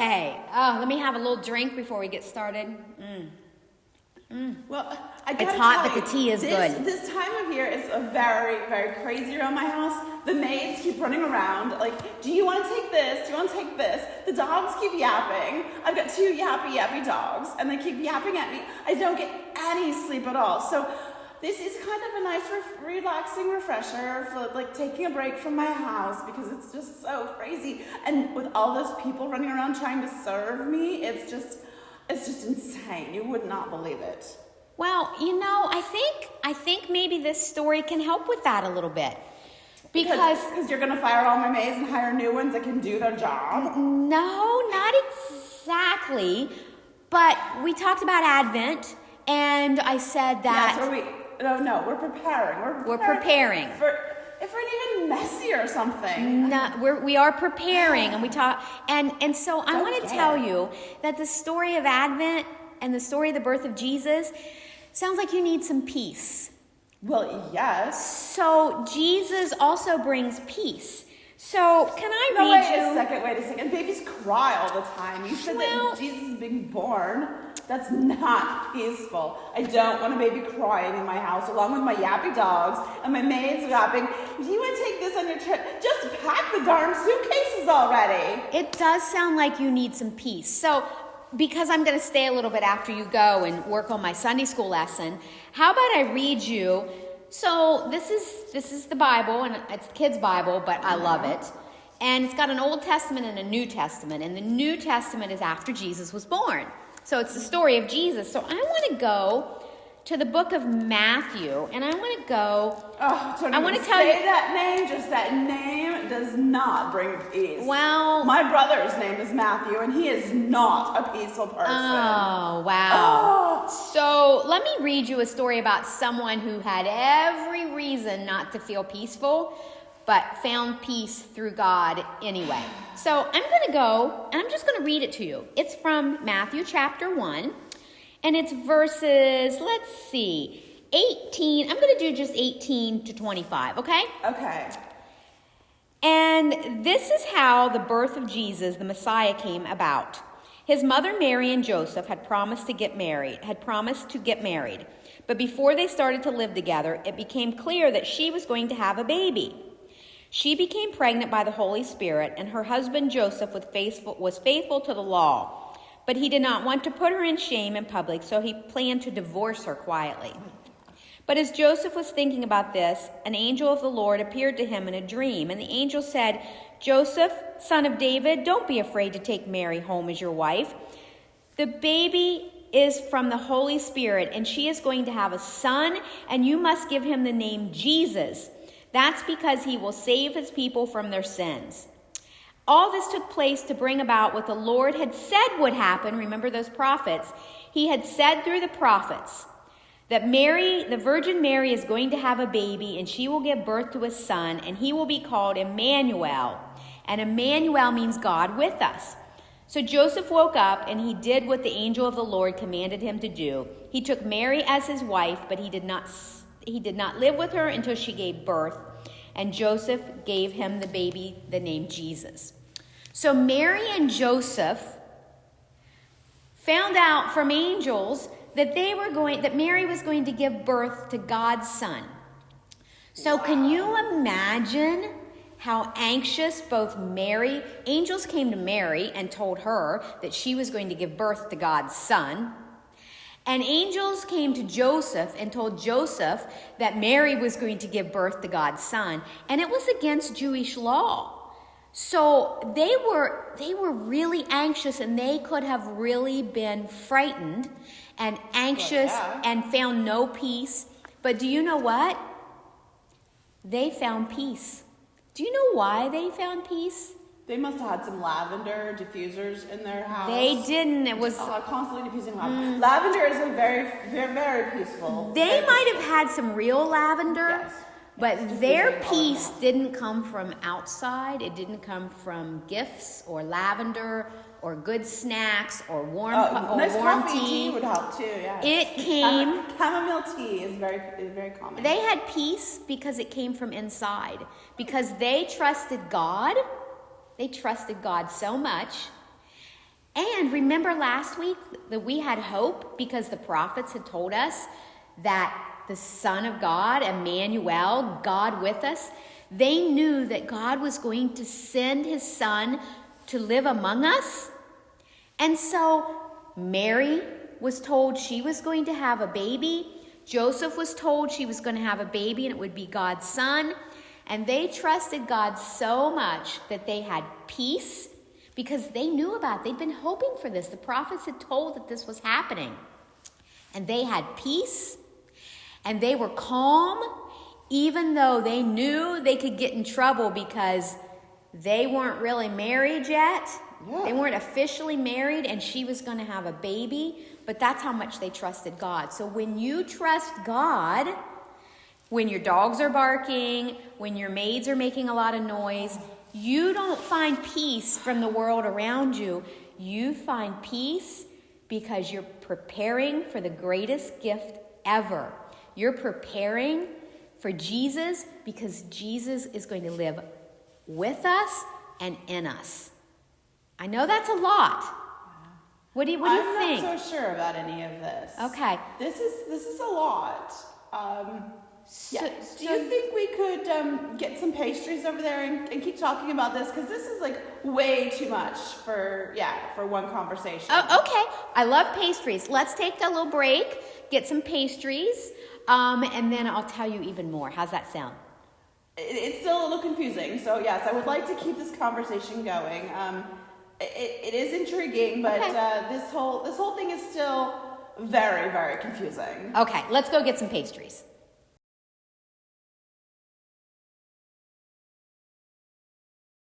Okay. Oh, let me have a little drink before we get started. Well, It's hot, but the tea is good. This time of year is very, very crazy around my house. The maids keep running around like, do you want to take this? Do you want to take this? The dogs keep yapping. I've got 2 yappy dogs, and they keep yapping at me. I don't get any sleep at all. So this is kind of a nice, relaxing refresher for like taking a break from my house because it's just so crazy. And with all those people running around trying to serve me, it's just insane. You would not believe it. Well, I think maybe this story can help with that a little bit. Because you're going to fire all my maids and hire new ones that can do their job? No, not exactly. But we talked about Advent, and I said that... We're preparing. We're preparing. If we're even messy or something. No, we are preparing, and we talk, and so I want to tell you that the story of Advent and the story of the birth of Jesus sounds like you need some peace. Well, yes. So Jesus also brings peace. So can I read you? Wait a second. Babies cry all the time. You said that Jesus is being born. That's not peaceful. I don't want a baby crying in my house along with my yappy dogs and my maids yapping. Do you want to take this on your trip? Just pack the darn suitcases already. It does sound like you need some peace. So because I'm going to stay a little bit after you go and work on my Sunday school lesson, how about I read you? So this is the Bible, and it's the kids' Bible, but I love it. And it's got an Old Testament and a New Testament, and the New Testament is after Jesus was born. So it's the story of Jesus. So I want to go to the book of Matthew, and I want to go... I want to tell you that name. Just that name does not bring peace. Well... My brother's name is Matthew, and he is not a peaceful person. Oh, wow. So let me read you a story about someone who had every reason not to feel peaceful, but found peace through God anyway. So I'm going to go, and I'm just going to read it to you. It's from Matthew chapter 1, and it's verses, 18. I'm going to do just 18 to 25, okay? Okay. And this is how the birth of Jesus, the Messiah, came about. His mother Mary and Joseph had promised to get married. But before they started to live together, it became clear that she was going to have a baby. She became pregnant by the Holy Spirit, and her husband Joseph was faithful to the law. But he did not want to put her in shame in public, so he planned to divorce her quietly. But as Joseph was thinking about this, an angel of the Lord appeared to him in a dream, and the angel said, "Joseph, son of David, don't be afraid to take Mary home as your wife. The baby is from the Holy Spirit, and she is going to have a son, and you must give him the name Jesus. That's because he will save his people from their sins." All this took place to bring about what the Lord had said would happen. Remember those prophets? He had said through the prophets that Mary, the Virgin Mary, is going to have a baby, and she will give birth to a son, and he will be called Emmanuel. And Emmanuel means God with us. So Joseph woke up, and he did what the angel of the Lord commanded him to do. He took Mary as his wife, but he did not live with her until she gave birth. And Joseph gave him the baby the name Jesus. So Mary and Joseph found out from angels that Mary was going to give birth to God's son. So can you imagine how anxious angels came to Mary and told her that she was going to give birth to God's son. And angels came to Joseph and told Joseph that Mary was going to give birth to God's son. And it was against Jewish law. So they were really anxious, and they could have really been frightened and anxious and found no peace. But do you know what? They found peace. Do you know why they found peace? They must have had some lavender diffusers in their house. They didn't. It was constantly diffusing lavender. Lavender is a very, very, very peaceful. They might have had some real lavender. Yes. But their peace didn't come from outside. It didn't come from gifts or lavender or good snacks or warm nice warm coffee tea. Would help too. Yeah. It came. Chamomile tea is very common. They had peace because it came from inside. Because they trusted God. They trusted God so much. And remember last week that we had hope because the prophets had told us that the Son of God, Emmanuel, God with us, they knew that God was going to send his Son to live among us. And so Mary was told she was going to have a baby. Joseph was told she was going to have a baby and it would be God's son. And they trusted God so much that they had peace because they knew about it. They'd been hoping for this. The prophets had told that this was happening. And they had peace and they were calm, even though they knew they could get in trouble because they weren't really married yet. Yeah. They weren't officially married and she was going to have a baby, but that's how much they trusted God. So when you trust God, when your dogs are barking, when your maids are making a lot of noise, you don't find peace from the world around you. You find peace because you're preparing for the greatest gift ever. You're preparing for Jesus because Jesus is going to live with us and in us. I know that's a lot. What do you think? I'm not so sure about any of this. Okay. This is a lot. So Do you think we could get some pastries over there and keep talking about this? Because this is like way too much for one conversation. Oh, okay. I love pastries. Let's take a little break, get some pastries, and then I'll tell you even more. How's that sound? It's still a little confusing. So yes, I would like to keep this conversation going. It is intriguing, but Okay. this whole thing is still very, very confusing. Okay, let's go get some pastries.